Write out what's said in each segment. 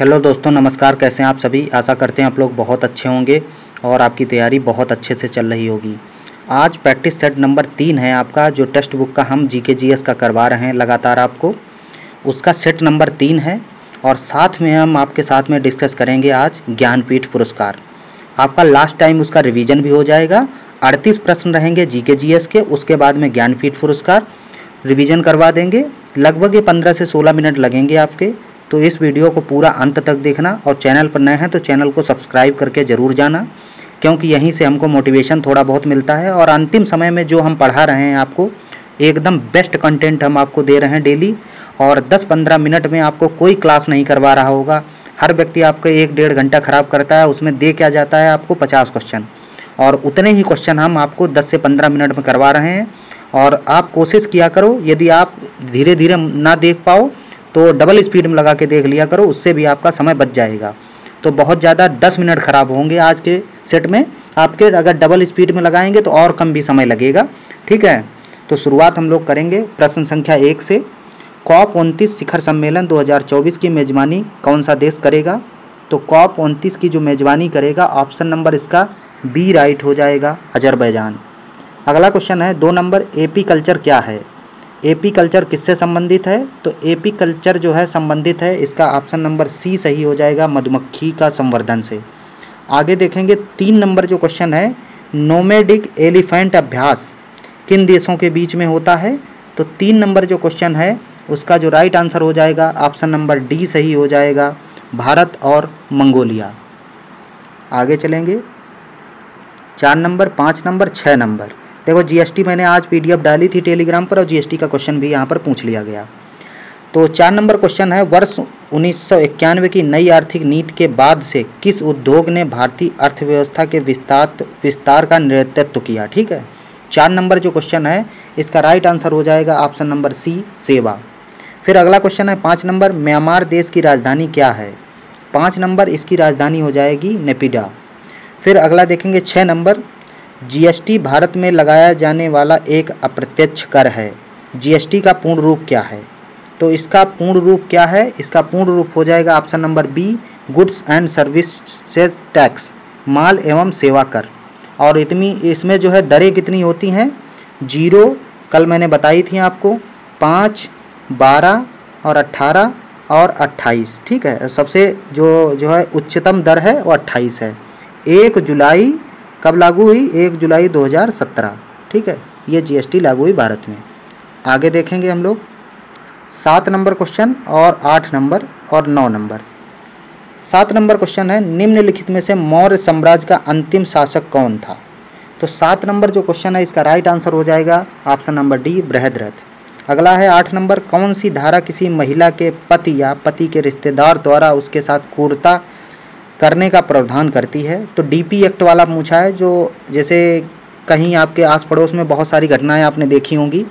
Hello दोस्तों, नमस्कार। कैसे हैं आप सभी? आशा करते हैं आप लोग बहुत अच्छे होंगे और आपकी तैयारी बहुत अच्छे से चल रही होगी। आज प्रैक्टिस सेट नंबर 3 है आपका, जो टेक्स्ट बुक का हम जीके जीएस का करवा रहे हैं लगातार आपको, उसका सेट नंबर 3 है। और साथ में हम आपके साथ में डिस्कस करेंगे आज ज्ञानपीठ पुरस्कार। आपका लास्ट टाइम उसका रिवीजन भी हो जाएगा। 38 प्रश्न रहेंगे जीके जीएस के, उसके बाद में ज्ञानपीठ पुरस्कार रिवीजन करवा देंगे। लगभग ये 15 से 16 मिनट लगेंगे आपके। तो इस वीडियो को पूरा अंत तक देखना, और चैनल पर नए हैं तो चैनल को सब्सक्राइब करके ज़रूर जाना, क्योंकि यहीं से हमको मोटिवेशन थोड़ा बहुत मिलता है। और अंतिम समय में जो हम पढ़ा रहे हैं आपको, एकदम बेस्ट कंटेंट हम आपको दे रहे हैं डेली। और 10-15 मिनट में आपको कोई क्लास नहीं करवा रहा होगा। हर व्यक्ति आपको 1-1.5 घंटा ख़राब करता है, उसमें दे क्या जाता है आपको 50 क्वेश्चन, और उतने ही क्वेश्चन हम आपको 10 से 15 मिनट में करवा रहे हैं। और आप कोशिश किया करो, यदि आप धीरे धीरे ना देख पाओ तो डबल स्पीड में लगा के देख लिया करो, उससे भी आपका समय बच जाएगा। तो बहुत ज़्यादा 10 मिनट ख़राब होंगे आज के सेट में आपके। अगर डबल स्पीड में लगाएंगे तो और कम भी समय लगेगा, ठीक है। तो शुरुआत हम लोग करेंगे प्रश्न संख्या 1 से। COP 29 शिखर सम्मेलन 2024 की मेज़बानी कौन सा देश करेगा? तो COP 29 की जो मेज़बानी करेगा, ऑप्शन नंबर इसका बी राइट हो जाएगा, अजरबैजान। अगला क्वेश्चन है 2 नंबर, एपी कल्चर क्या है? एपी कल्चर किससे संबंधित है? तो एपी कल्चर जो है संबंधित है, इसका ऑप्शन नंबर सी सही हो जाएगा, मधुमक्खी का संवर्धन से। आगे देखेंगे 3 नंबर जो क्वेश्चन है, नोमैडिक एलिफेंट अभ्यास किन देशों के बीच में होता है? तो 3 नंबर जो क्वेश्चन है उसका जो राइट आंसर हो जाएगा, ऑप्शन नंबर डी सही हो जाएगा, भारत और मंगोलिया। आगे चलेंगे 4 नंबर, 5 नंबर, 6 नंबर। देखो जीएसटी मैंने आज पीडीएफ डाली थी टेलीग्राम पर, और जीएसटी का क्वेश्चन भी यहाँ पर पूछ लिया गया। तो 4 नंबर क्वेश्चन है, वर्ष 1991 की नई आर्थिक नीति के बाद से किस उद्योग ने भारतीय अर्थव्यवस्था के विस्तार का नेतृत्व किया? ठीक है। 4 नंबर जो क्वेश्चन है इसका राइट आंसर हो जाएगा, ऑप्शन नंबर सी, सेवा। फिर अगला क्वेश्चन है 5 नंबर, म्यांमार देश की राजधानी क्या है? 5 नंबर इसकी राजधानी हो जाएगी नेपिडा। फिर अगला देखेंगे 6 नंबर, जीएसटी भारत में लगाया जाने वाला एक अप्रत्यक्ष कर है। जीएसटी का पूर्ण रूप क्या है? तो इसका पूर्ण रूप क्या है? इसका पूर्ण रूप हो जाएगा option number B, goods and services tax, माल एवं सेवा कर। और इसमें जो है दरें कितनी होती हैं? 0, कल मैंने बताई थी आपको, 5, 12 और 18 और 28, ठीक है। सबसे जो है उच्चतम दर है वो 28 है। 1 जुलाई कब लागू हुई? 1 जुलाई 2017, ठीक है। ये जीएसटी लागू हुई भारत में। आगे देखेंगे हम लोग 7 नंबर क्वेश्चन और 8 नंबर और 9 नंबर। 7 नंबर क्वेश्चन है, निम्नलिखित में से मौर्य साम्राज्य का अंतिम शासक कौन था? तो 7 नंबर जो क्वेश्चन है इसका राइट आंसर हो जाएगा, ऑप्शन नंबर डी, बृहद्रथ। अगला है 8 नंबर, कौन सी धारा किसी महिला के पति या पति के रिश्तेदार द्वारा उसके साथ क्रूरता करने का प्रावधान करती है? तो डीपी एक्ट वाला पूछा है, जो जैसे कहीं आपके आस पड़ोस में बहुत सारी घटनाएं आपने देखी होंगी,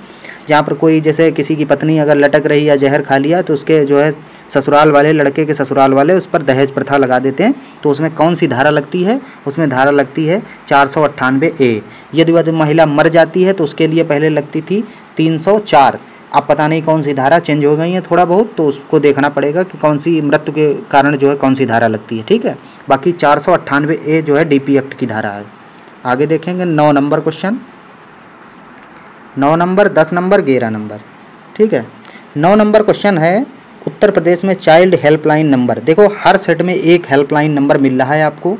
जहाँ पर कोई जैसे किसी की पत्नी अगर लटक रही या जहर खा लिया तो उसके जो है ससुराल वाले, लड़के के ससुराल वाले उस पर दहेज प्रथा लगा देते हैं। तो उसमें कौन सी धारा लगती है? उसमें धारा लगती है 498A। यदि वह महिला मर जाती है तो उसके लिए पहले लगती थी 304। अब पता नहीं कौन सी धारा चेंज हो गई है थोड़ा बहुत, तो उसको देखना पड़ेगा कि कौन सी मृत्यु के कारण जो है कौन सी धारा लगती है, ठीक है। बाकी 498A जो है डीपी एक्ट की धारा है। आगे देखेंगे 9 number question, 9 number, 10 number, 11 number, ठीक है। 9 नंबर क्वेश्चन है, उत्तर प्रदेश में चाइल्ड हेल्पलाइन नंबर। देखो हर सेट में एक हेल्पलाइन नंबर मिल रहा है आपको।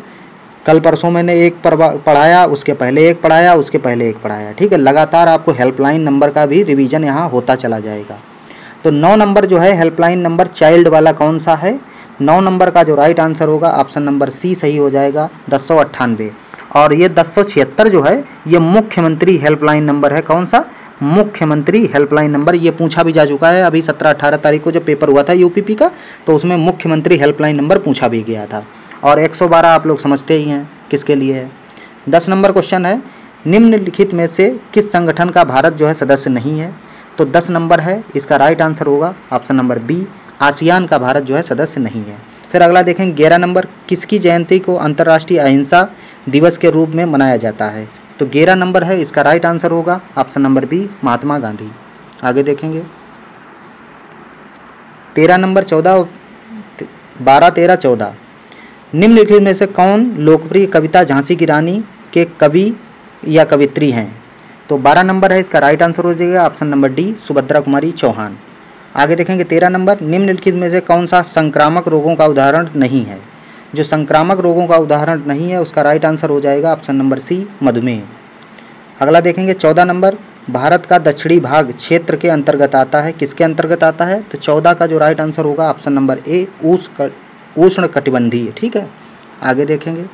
कल परसों मैंने एक पढ़ाया, उसके पहले एक पढ़ाया, उसके पहले एक पढ़ाया, ठीक है। लगातार आपको हेल्पलाइन नंबर का भी रिवीजन यहाँ होता चला जाएगा। तो 9 नंबर जो है हेल्पलाइन नंबर चाइल्ड वाला कौन सा है? 9 नंबर का जो राइट आंसर होगा, ऑप्शन नंबर सी सही हो जाएगा, 1098। और ये 1076 जो है ये मुख्यमंत्री हेल्पलाइन नंबर है। कौन सा? मुख्यमंत्री हेल्पलाइन नंबर। ये पूछा भी जा चुका है अभी 17-18 तारीख को जो पेपर हुआ था यूपीपी का, तो उसमें मुख्यमंत्री हेल्पलाइन नंबर पूछा भी गया था। और 112 आप लोग समझते ही हैं किसके लिए है। 10 नंबर क्वेश्चन है, निम्नलिखित में से किस संगठन का भारत जो है सदस्य नहीं है? तो 10 नंबर है, इसका राइट आंसर होगा ऑप्शन नंबर बी, आसियान का भारत जो है सदस्य नहीं है। फिर अगला देखेंगे 11 नंबर, किसकी जयंती को अंतर्राष्ट्रीय अहिंसा दिवस के रूप में मनाया जाता है? तो 11 नंबर है, इसका राइट आंसर होगा option number B, Mahatma Gandhi. आगे देखेंगे 13 नंबर, 14 12, 13, 14। निम्नलिखित में से कौन लोकप्रिय कविता झांसी की रानी के कवि या कवित्री हैं? तो 12 नंबर है इसका राइट आंसर हो जाएगा option number D, Subhadra Kumari Chauhan. आगे देखेंगे 13 नंबर, निम्नलिखित में से कौन सा संक्रामक रोगों का उदाहरण नहीं है? जो संक्रामक रोगों का उदाहरण नहीं है उसका राइट आंसर हो जाएगा ऑप्शन नंबर सी, मधुमेह। अगला देखेंगे 14 नंबर, भारत का दक्षिणी भाग क्षेत्र के अंतर्गत आता है, किसके अंतर्गत आता है? तो 14 का जो राइट आंसर होगा ऑप्शन नंबर ए, उष्ण कटिबंधीय। ठीक है, आगे देखेंगे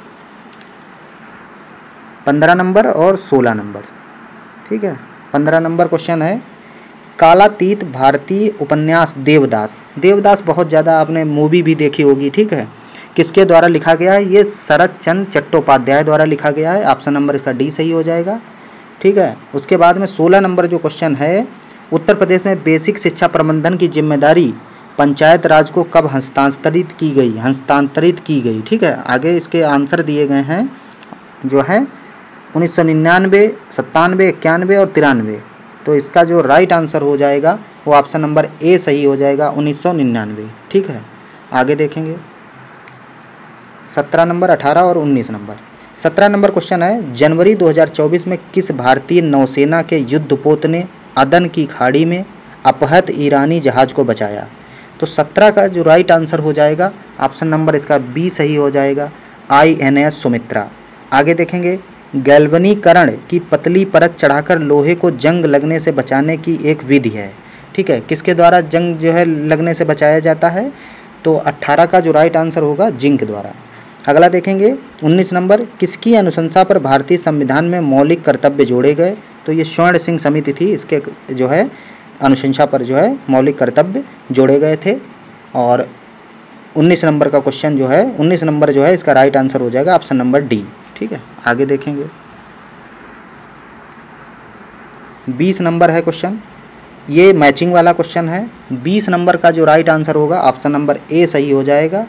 15 नंबर और 16 नंबर। ठीक है, 15 नंबर क्वेश्चन है, कालातीत भारतीय उपन्यास देवदास। देवदास बहुत ज़्यादा आपने मूवी भी देखी होगी। ठीक है, किसके द्वारा लिखा गया है? ये शरत चंद्र चट्टोपाध्याय द्वारा लिखा गया है। ऑप्शन नंबर इसका डी सही हो जाएगा। ठीक है, उसके बाद में 16 नंबर जो क्वेश्चन है, उत्तर प्रदेश में बेसिक शिक्षा प्रबंधन की जिम्मेदारी पंचायत राज को कब हस्तांतरित की गई? ठीक है, आगे इसके आंसर दिए गए हैं जो है 1999, 97, 91 और 93। तो इसका जो राइट आंसर हो जाएगा वो ऑप्शन नंबर ए सही हो जाएगा, 1999। ठीक है, आगे देखेंगे 17 नंबर, 18 और 19 नंबर। 17 नंबर क्वेश्चन है, जनवरी 2024 में किस भारतीय नौसेना के युद्धपोत ने अदन की खाड़ी में अपहृत ईरानी जहाज को बचाया? तो 17 का जो राइट आंसर हो जाएगा ऑप्शन नंबर इसका बी सही हो जाएगा, INS सुमित्रा। आगे देखेंगे, गैल्वनीकरण की पतली परत चढ़ाकर लोहे को जंग लगने से बचाने की एक विधि है। ठीक है, किसके द्वारा जंग जो है लगने से बचाया जाता है? तो 18 का जो राइट आंसर होगा जिंक द्वारा। अगला देखेंगे 19 नंबर, किसकी अनुशंसा पर भारतीय संविधान में मौलिक कर्तव्य जोड़े गए? तो ये स्वर्ण सिंह समिति थी, इसके जो है अनुशंसा पर जो है मौलिक कर्तव्य जोड़े गए थे। और 19 नंबर का क्वेश्चन जो है 19 नंबर जो है इसका राइट आंसर हो जाएगा ऑप्शन नंबर डी। ठीक है, आगे देखेंगे 20 नंबर है क्वेश्चन, ये मैचिंग वाला क्वेश्चन है। 20 नंबर का जो राइट आंसर होगा ऑप्शन नंबर ए सही हो जाएगा।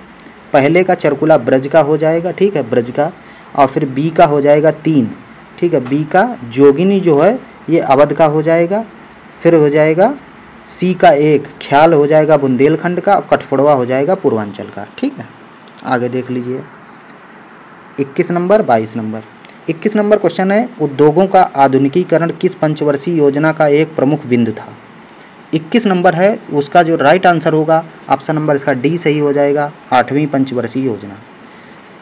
पहले का चरकुला ब्रज का हो जाएगा। ठीक है, ब्रज का। और फिर बी का हो जाएगा 3। ठीक है, बी का जोगिनी जो है ये अवध का हो जाएगा। फिर हो जाएगा सी का 1 ख्याल हो जाएगा बुंदेलखंड का, और कठफोड़वा हो जाएगा पूर्वांचल का। ठीक है, आगे देख लीजिए 21 नंबर, 22 नंबर। 21 नंबर क्वेश्चन है, उद्योगों का आधुनिकीकरण किस पंचवर्षीय योजना का एक प्रमुख बिंदु था? 21 नंबर है, उसका जो राइट आंसर होगा ऑप्शन नंबर इसका डी सही हो जाएगा, 8वीं पंचवर्षीय योजना।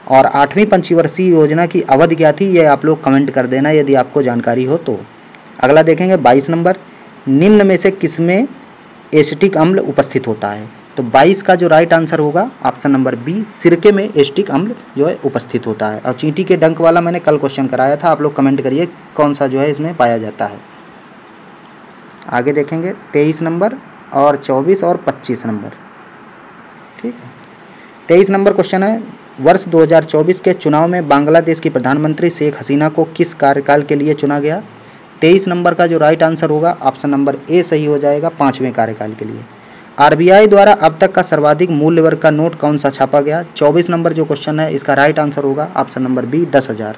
और 8वीं पंचवर्षीय योजना की अवधि क्या थी ये आप लोग कमेंट कर देना यदि आपको जानकारी हो तो। अगला देखेंगे 22 नंबर, निम्न में से किसमें एसिटिक अम्ल उपस्थित होता है? तो 22 का जो राइट आंसर होगा ऑप्शन नंबर बी, सिरके में एसिटिक अम्ल जो है उपस्थित होता है। और चींटी के डंक वाला मैंने कल क्वेश्चन कराया था, आप लोग कमेंट करिए कौन सा जो है इसमें पाया जाता है। आगे देखेंगे 23 नंबर और 24 और 25 नंबर। ठीक है, 23 नंबर क्वेश्चन है, वर्ष 2024 के चुनाव में बांग्लादेश की प्रधानमंत्री शेख हसीना को किस कार्यकाल के लिए चुना गया? 23 नंबर का जो राइट आंसर होगा ऑप्शन नंबर ए सही हो जाएगा, 5वें कार्यकाल के लिए। RBI द्वारा अब तक का सर्वाधिक मूल्य वर्ग का नोट कौन सा छापा गया? 24 नंबर जो क्वेश्चन है इसका राइट आंसर होगा ऑप्शन नंबर बी, 10,000।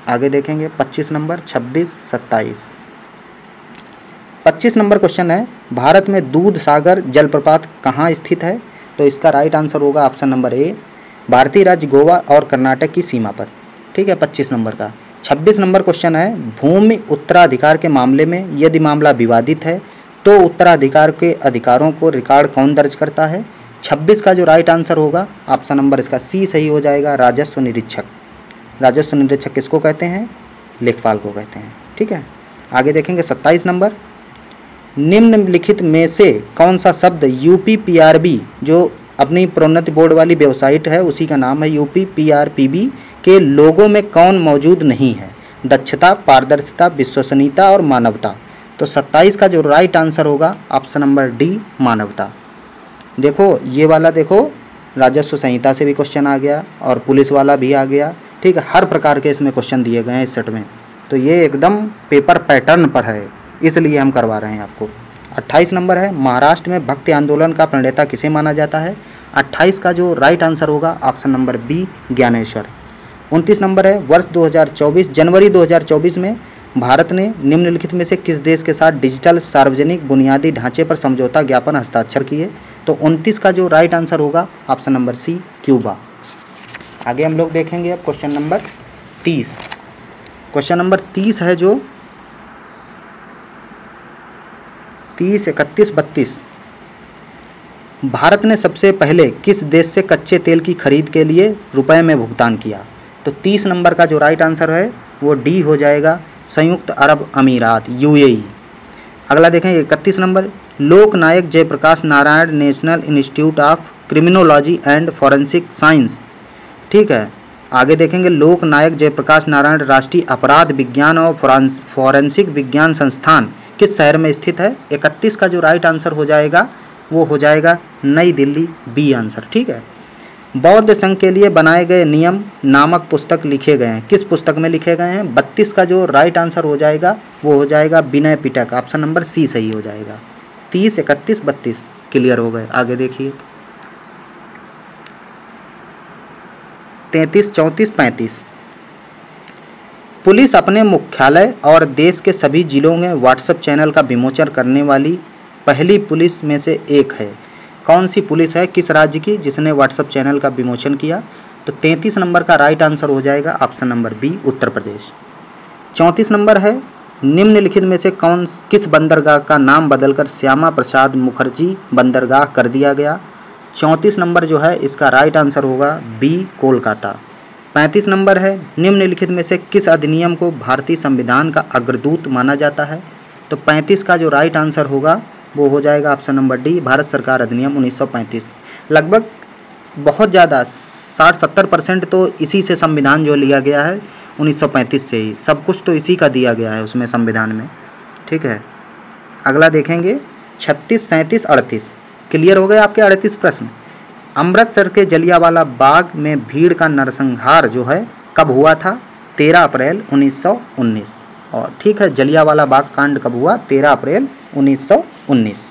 आगे देखेंगे 25 नंबर, 26, 27। 25 नंबर क्वेश्चन है, भारत में दूध सागर जलप्रपात कहाँ स्थित है? तो इसका राइट आंसर होगा ऑप्शन नंबर ए, भारतीय राज्य गोवा और कर्नाटक की सीमा पर। ठीक है, 25 नंबर का। 26 नंबर क्वेश्चन है, भूमि उत्तराधिकार के मामले में यदि मामला विवादित है तो उत्तराधिकार के अधिकारों को रिकॉर्ड कौन दर्ज करता है? 26 का जो राइट आंसर होगा ऑप्शन नंबर इसका सी सही हो जाएगा, राजस्व निरीक्षक। राजस्व निरीक्षक किसको कहते हैं? लेखपाल को कहते हैं। ठीक है, आगे देखेंगे 27 नंबर, निम्नलिखित में से कौन सा शब्द UPPRB जो अपनी प्रोन्नति बोर्ड वाली वेबसाइट है उसी का नाम है, UPPRPB के लोगों में कौन मौजूद नहीं है? दक्षता, पारदर्शिता, विश्वसनीयता और मानवता। तो 27 का जो राइट आंसर होगा ऑप्शन नंबर डी, मानवता। देखो ये वाला देखो राजस्व संहिता से भी क्वेश्चन आ गया और पुलिस वाला भी आ गया। ठीक है, हर प्रकार के इसमें क्वेश्चन दिए गए हैं इस सेट में, तो ये एकदम पेपर पैटर्न पर है इसलिए हम करवा रहे हैं आपको। 28 नंबर है, महाराष्ट्र में भक्ति आंदोलन का प्रणेता किसे माना जाता है? 28 का जो राइट आंसर होगा option number B, Gyaneshwar. 29 number है, वर्ष 2024 जनवरी 2024 में भारत ने निम्नलिखित में से किस देश के साथ डिजिटल सार्वजनिक बुनियादी ढांचे पर समझौता ज्ञापन हस्ताक्षर किए? तो 29 का जो राइट आंसर होगा ऑप्शन नंबर सी क्यूबा। आगे हम लोग देखेंगे अब क्वेश्चन नंबर 30। क्वेश्चन नंबर 30 है जो 30, 31, 32। भारत ने सबसे पहले किस देश से कच्चे तेल की खरीद के लिए रुपए में भुगतान किया? तो 30 नंबर का जो राइट आंसर है वो डी हो जाएगा, संयुक्त अरब अमीरात, यूएई। अगला देखें 31 number, Loknayak Jayaprakash Narayan national institute of criminology and forensic science. ठीक है, आगे देखेंगे लोकनायक जयप्रकाश नारायण राष्ट्रीय अपराध विज्ञान और फॉरेंसिक विज्ञान संस्थान किस शहर में स्थित है? 31 का जो राइट आंसर हो जाएगा वो हो जाएगा नई दिल्ली, बी आंसर। ठीक है, बौद्ध संघ के लिए बनाए गए नियम नामक पुस्तक लिखे गए हैं, किस पुस्तक में लिखे गए हैं? 32 का जो राइट आंसर हो जाएगा वो हो जाएगा Vinaya Pitaka, option number C सही हो जाएगा। 30, 31, 32 क्लियर हो गए। आगे देखिए 33, 34, 35। पुलिस अपने मुख्यालय और देश के सभी जिलों में व्हाट्सएप चैनल का विमोचन करने वाली पहली पुलिस में से एक है। कौन सी पुलिस है, किस राज्य की, जिसने व्हाट्सएप चैनल का विमोचन किया? तो 33 नंबर का राइट आंसर हो जाएगा option number B Uttar Pradesh. 34 number है, निम्नलिखित में से किस बंदरगाह का नाम बदलकर श्यामा प्रसाद मुखर्जी बंदरगाह कर दिया गया? 34 नंबर जो है इसका राइट आंसर होगा बी कोलकाता। 35 नंबर है, निम्नलिखित में से किस अधिनियम को भारतीय संविधान का अग्रदूत माना जाता है? तो 35 का जो राइट आंसर होगा वो हो जाएगा ऑप्शन नंबर डी भारत सरकार अधिनियम 1935। लगभग बहुत ज़्यादा 60-70% तो इसी से संविधान जो लिया गया है 1935 से ही, सब कुछ तो इसी का दिया गया है उसमें संविधान में। ठीक है, अगला देखेंगे 36, 37, 38 क्लियर हो गए आपके 38 प्रश्न। अमृतसर के जलियांवाला बाग में भीड़ का नरसंहार जो है कब हुआ था? 13 अप्रैल 1919। और ठीक है, जलियांवाला बाग कांड कब हुआ? 13 अप्रैल 1919।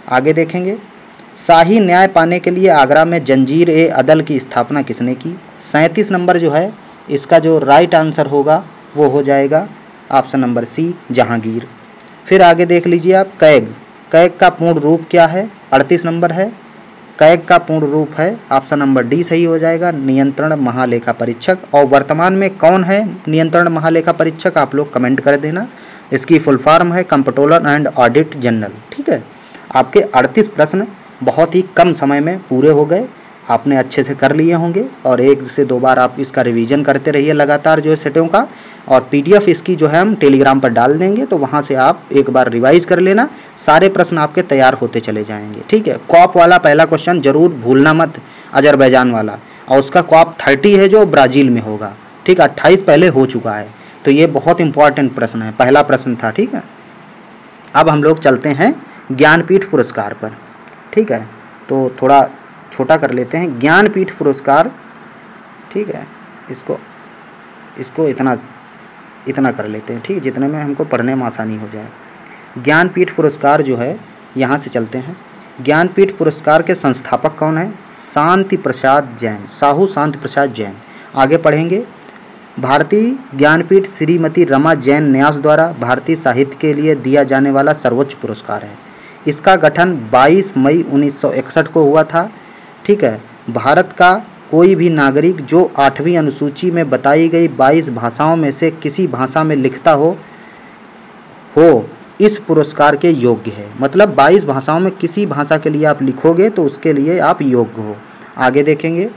आगे देखेंगे शाही न्याय पाने के लिए आगरा में जंजीर-ए-अदल की स्थापना किसने की? 37 नंबर जो है इसका जो राइट आंसर होगा वो हो जाएगा ऑप्शन नंबर सी जहांगीर। फिर आगे देख लीजिए आप कैग, कैग का पूर्ण रूप क्या है? 38 नंबर है, कैग का पूर्ण रूप है ऑप्शन नंबर डी सही हो जाएगा नियंत्रण महालेखा परीक्षक। और वर्तमान में कौन है नियंत्रण महालेखा परीक्षक? आप लोग कमेंट कर देना। इसकी फुल फॉर्म है कंप्ट्रोलर एंड ऑडिट जनरल। ठीक है, आपके 38 प्रश्न बहुत ही कम समय में पूरे हो गए, आपने अच्छे से कर लिए होंगे। और 1 से 2 बार आप इसका रिवीजन करते रहिए लगातार जो है सेटों का। और पीडीएफ इसकी जो है हम टेलीग्राम पर डाल देंगे, तो वहाँ से आप एक बार रिवाइज कर लेना, सारे प्रश्न आपके तैयार होते चले जाएंगे। ठीक है, कॉप वाला पहला क्वेश्चन जरूर भूलना मत, अजरबैजान वाला, और उसका कॉप 30 है जो ब्राज़ील में होगा। ठीक है, 28 पहले हो चुका है, तो ये बहुत इंपॉर्टेंट प्रश्न है, पहला प्रश्न था। ठीक है, अब हम लोग चलते हैं ज्ञानपीठ पुरस्कार पर। ठीक है, तो थोड़ा छोटा कर लेते हैं ज्ञानपीठ पुरस्कार। ठीक है, इसको इतना कर लेते हैं, ठीक, जितने में हमको पढ़ने में आसानी हो जाए। ज्ञानपीठ पुरस्कार जो है यहाँ से चलते हैं। ज्ञानपीठ पुरस्कार के संस्थापक कौन है? शांति प्रसाद जैन, साहू शांति प्रसाद जैन। आगे पढ़ेंगे भारतीय ज्ञानपीठ श्रीमती रमा जैन न्यास द्वारा भारतीय साहित्य के लिए दिया जाने वाला सर्वोच्च पुरस्कार है। इसका गठन 22 मई 1961 को हुआ था। ठीक है, भारत का कोई भी नागरिक जो 8वीं अनुसूची में बताई गई 22 भाषाओं में से किसी भाषा में लिखता हो इस पुरस्कार के योग्य है। मतलब 22 भाषाओं में किसी भाषा के लिए आप लिखोगे तो उसके लिए आप योग्य हो। आगे देखेंगे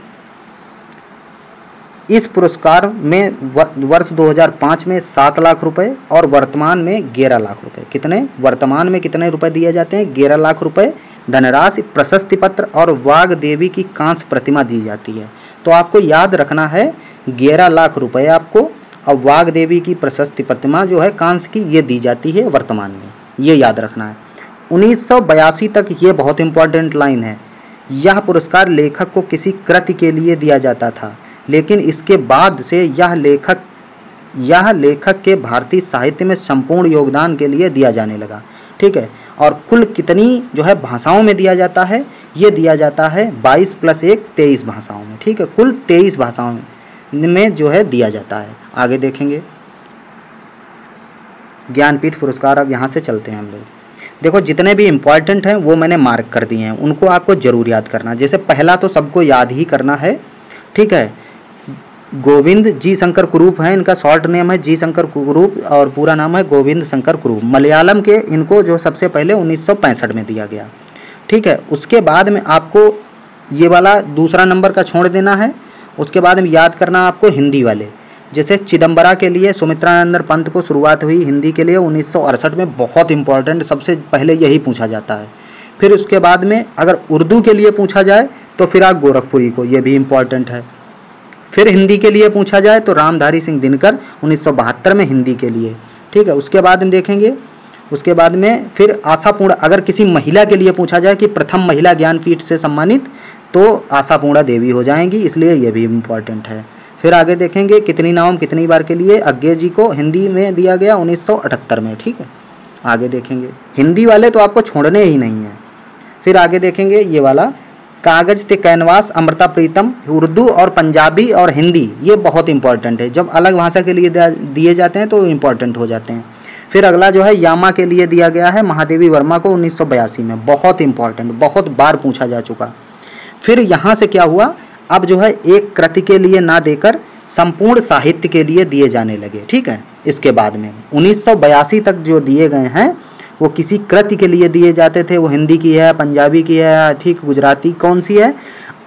इस पुरस्कार में वर्ष 2005 में 7 लाख रुपए और वर्तमान में 11 लाख रुपए। कितने वर्तमान में कितने रुपए दिए जाते हैं? 11 लाख रुपए धनराशि, प्रशस्ति पत्र और वाग देवी की कांस्य प्रतिमा दी जाती है। तो आपको याद रखना है 11 लाख रुपए आपको, और वाग देवी की प्रशस्ति प्रतिमा जो है कांस्य की, ये दी जाती है वर्तमान में, ये याद रखना है। 1982 तक, ये बहुत इंपॉर्टेंट लाइन है, यह पुरस्कार लेखक को किसी कृति के लिए दिया जाता था, लेकिन इसके बाद से यह लेखक के भारतीय साहित्य में संपूर्ण योगदान के लिए दिया जाने लगा। ठीक है, और कुल कितनी जो है भाषाओं में दिया जाता है? ये दिया जाता है 22 + 1 23 भाषाओं में। ठीक है, कुल 23 भाषाओं में जो है दिया जाता है। आगे देखेंगे ज्ञानपीठ पुरस्कार, अब यहाँ से चलते हैं हम लोग। देखो जितने भी इम्पॉर्टेंट हैं वो मैंने मार्क कर दिए हैं, उनको आपको ज़रूर याद करना। जैसे पहला तो सबको याद ही करना है, ठीक है। गोविंद जी शंकर कुरूप है, इनका शॉर्ट नेम है जी शंकर कुरूप और पूरा नाम है गोविंद शंकर कुरूप। मलयालम के इनको जो सबसे पहले 1965 में दिया गया, ठीक है। उसके बाद में आपको ये वाला दूसरा नंबर का छोड़ देना है। उसके बाद में याद करना आपको हिंदी वाले, जैसे चिदम्बरा के लिए सुमित्रानंद पंत को शुरुआत हुई हिंदी के लिए 1968 में, बहुत इंपॉर्टेंट, सबसे पहले यही पूछा जाता है। फिर उसके बाद में अगर उर्दू के लिए पूछा जाए तो फिराक गोरखपुरी को, ये भी इम्पॉर्टेंट है। फिर हिंदी के लिए पूछा जाए तो रामधारी सिंह दिनकर 1972 में हिंदी के लिए, ठीक है। उसके बाद में देखेंगे, उसके बाद में फिर आशापूर्ण, अगर किसी महिला के लिए पूछा जाए कि प्रथम महिला ज्ञानपीठ से सम्मानित, तो आशापूर्णा देवी हो जाएंगी, इसलिए ये भी इम्पॉर्टेंट है। फिर आगे देखेंगे कितनी नाम कितनी बार के लिए अज्ञे जी को हिंदी में दिया गया 1978 में, ठीक है। आगे देखेंगे, हिंदी वाले तो आपको छोड़ने ही नहीं है। फिर आगे देखेंगे ये वाला कागज ते कैनवास अमृता प्रीतम, उर्दू और पंजाबी और हिंदी, ये बहुत इंपॉर्टेंट है। जब अलग भाषा के लिए दिए जाते हैं तो इम्पॉर्टेंट हो जाते हैं। फिर अगला जो है यामा के लिए दिया गया है महादेवी वर्मा को 1982 में, बहुत इंपॉर्टेंट, बहुत बार पूछा जा चुका। फिर यहाँ से क्या हुआ, अब जो है एक कृति के लिए ना देकर संपूर्ण साहित्य के लिए दिए जाने लगे, ठीक है। इसके बाद में 1982 तक जो दिए गए हैं वो किसी कृति के लिए दिए जाते थे, वो हिंदी की है, पंजाबी की है, ठीक, गुजराती कौन सी है।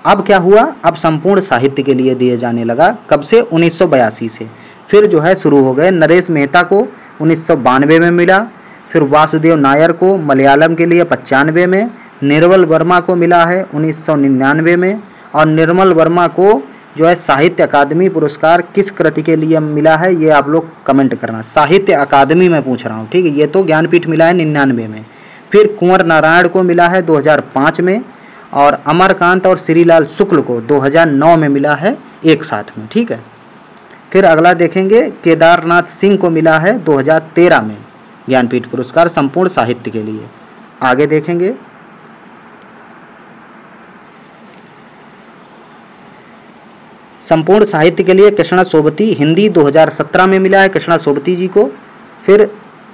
अब क्या हुआ, अब संपूर्ण साहित्य के लिए दिए जाने लगा, कब से, 1982 से। फिर जो है शुरू हो गए, नरेश मेहता को 1992 में मिला, फिर वासुदेव नायर को मलयालम के लिए 95 में, निर्मल वर्मा को मिला है 1999 में, और निर्मल वर्मा को जो है साहित्य अकादमी पुरस्कार किस कृति के लिए मिला है, ये आप लोग कमेंट करना। साहित्य अकादमी में पूछ रहा हूँ, ठीक है। ये तो ज्ञानपीठ मिला है 99 में। फिर कुंवर नारायण को मिला है 2005 में, और अमरकांत और श्रीलाल शुक्ल को 2009 में मिला है एक साथ में, ठीक है। फिर अगला देखेंगे, केदारनाथ सिंह को मिला है 2013 में ज्ञानपीठ पुरस्कार संपूर्ण साहित्य के लिए। आगे देखेंगे, संपूर्ण साहित्य के लिए कृष्णा सोबती हिंदी 2017 में मिला है कृष्णा सोबती जी को। फिर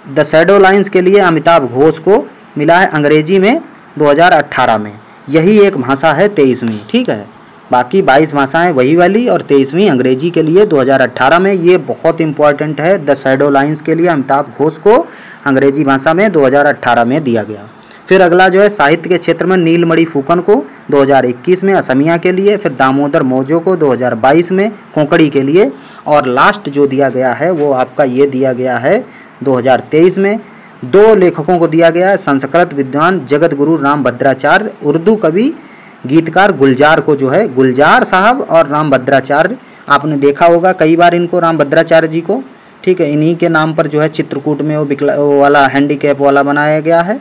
द शैडो लाइन्स के लिए अमिताभ घोष को मिला है अंग्रेजी में 2018 में। यही एक भाषा है 23वीं, ठीक है। बाकी 22 भाषाएं वही वाली, और 23वीं अंग्रेजी के लिए 2018 में। ये बहुत इंपॉर्टेंट है, द शैडो लाइन्स के लिए अमिताभ घोष को अंग्रेजी भाषा में 2018 में दिया गया। फिर अगला जो है साहित्य के क्षेत्र में नीलमणि फूकन को 2021 में असमिया के लिए, फिर दामोदर मौजो को 2022 में कोंकणी के लिए, और लास्ट जो दिया गया है वो आपका ये दिया गया है 2023 में। 2 लेखकों को दिया गया है, संस्कृत विद्वान जगत गुरु राम भद्राचार्य, उर्दू कवि गीतकार गुलजार को जो है, गुलजार साहब और राम भद्राचार्य, आपने देखा होगा कई बार इनको, राम भद्राचार्य जी को, ठीक है। इन्हीं के नाम पर जो है चित्रकूट में वो वाला हैंडीकैप वाला बनाया गया है,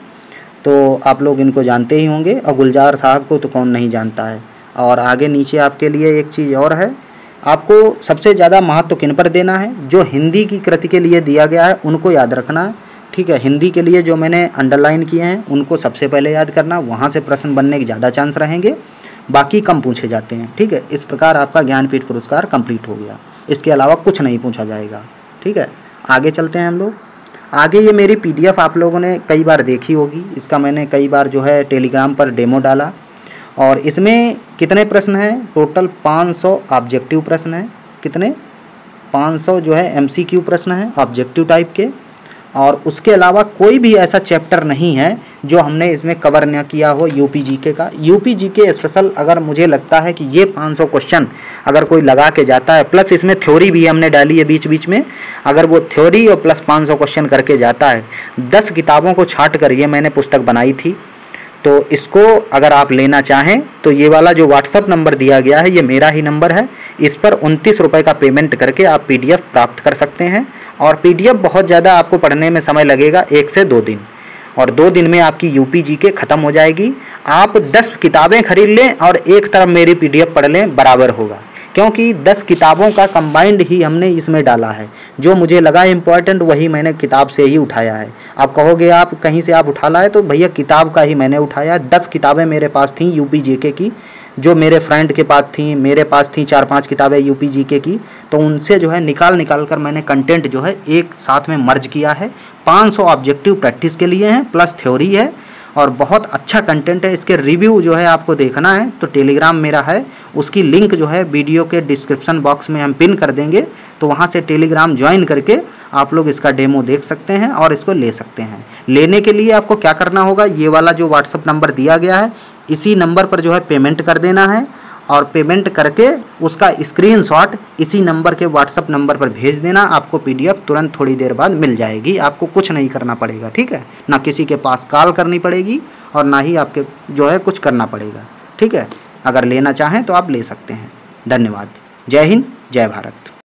तो आप लोग इनको जानते ही होंगे, और गुलजार साहब को तो कौन नहीं जानता है। और आगे नीचे आपके लिए एक चीज़ और है, आपको सबसे ज़्यादा महत्व किन पर देना है, जो हिंदी की कृति के लिए दिया गया है उनको याद रखना है, ठीक है। हिंदी के लिए जो मैंने अंडरलाइन किए हैं उनको सबसे पहले याद करना, वहाँ से प्रश्न बनने के ज़्यादा चांस रहेंगे, बाकी कम पूछे जाते हैं, ठीक है। इस प्रकार आपका ज्ञानपीठ पुरस्कार कंप्लीट हो गया, इसके अलावा कुछ नहीं पूछा जाएगा, ठीक है। आगे चलते हैं हम लोग। आगे ये मेरी PDF आप लोगों ने कई बार देखी होगी, इसका मैंने कई बार जो है टेलीग्राम पर डेमो डाला, और इसमें कितने प्रश्न हैं, टोटल 500 ऑब्जेक्टिव प्रश्न हैं। कितने, 500 जो है MCQ प्रश्न हैं ऑब्जेक्टिव टाइप के, और उसके अलावा कोई भी ऐसा चैप्टर नहीं है जो हमने इसमें कवर न किया हो यूपी जीके का। यूपी जीके स्पेशल अगर मुझे लगता है कि ये 500 क्वेश्चन अगर कोई लगा के जाता है, प्लस इसमें थ्योरी भी हमने डाली है बीच बीच में, अगर वो थ्योरी और प्लस 500 क्वेश्चन करके जाता है, 10 किताबों को छांट कर ये मैंने पुस्तक बनाई थी। तो इसको अगर आप लेना चाहें तो ये वाला जो व्हाट्सअप नंबर दिया गया है ये मेरा ही नंबर है, इस पर 29 रुपये का पेमेंट करके आप PDF प्राप्त कर सकते हैं। और PDF बहुत ज़्यादा आपको पढ़ने में समय लगेगा, 1 से 2 दिन, और 2 दिन में आपकी यूपी जीके ख़त्म हो जाएगी। आप 10 किताबें खरीद लें और एक तरफ मेरी PDF पढ़ लें, बराबर होगा, क्योंकि 10 किताबों का कंबाइंड ही हमने इसमें डाला है। जो मुझे लगा इम्पोर्टेंट वही मैंने किताब से ही उठाया है। आप कहोगे आप कहीं से आप उठा लाए, तो भैया किताब का ही मैंने उठाया। 10 किताबें मेरे पास थी यूपी जीके की, जो मेरे फ्रेंड के पास थी, मेरे पास थी 4-5 किताबें यूपी जीके की, तो उनसे जो है निकाल कर मैंने कंटेंट जो है एक साथ में मर्ज किया है। 500 ऑब्जेक्टिव प्रैक्टिस के लिए हैं, प्लस थ्योरी है, और बहुत अच्छा कंटेंट है। इसके रिव्यू जो है आपको देखना है तो टेलीग्राम मेरा है, उसकी लिंक जो है वीडियो के डिस्क्रिप्शन बॉक्स में हम पिन कर देंगे, तो वहाँ से टेलीग्राम ज्वाइन करके आप लोग इसका डेमो देख सकते हैं और इसको ले सकते हैं। लेने के लिए आपको क्या करना होगा, ये वाला जो व्हाट्सअप नंबर दिया गया है, इसी नंबर पर जो है पेमेंट कर देना है, और पेमेंट करके उसका स्क्रीनशॉट इसी नंबर के व्हाट्सअप नंबर पर भेज देना। आपको PDF तुरंत थोड़ी देर बाद मिल जाएगी, आपको कुछ नहीं करना पड़ेगा, ठीक है, ना किसी के पास कॉल करनी पड़ेगी और ना ही आपके जो है कुछ करना पड़ेगा, ठीक है। अगर लेना चाहें तो आप ले सकते हैं। धन्यवाद। जय हिंद, जय भारत।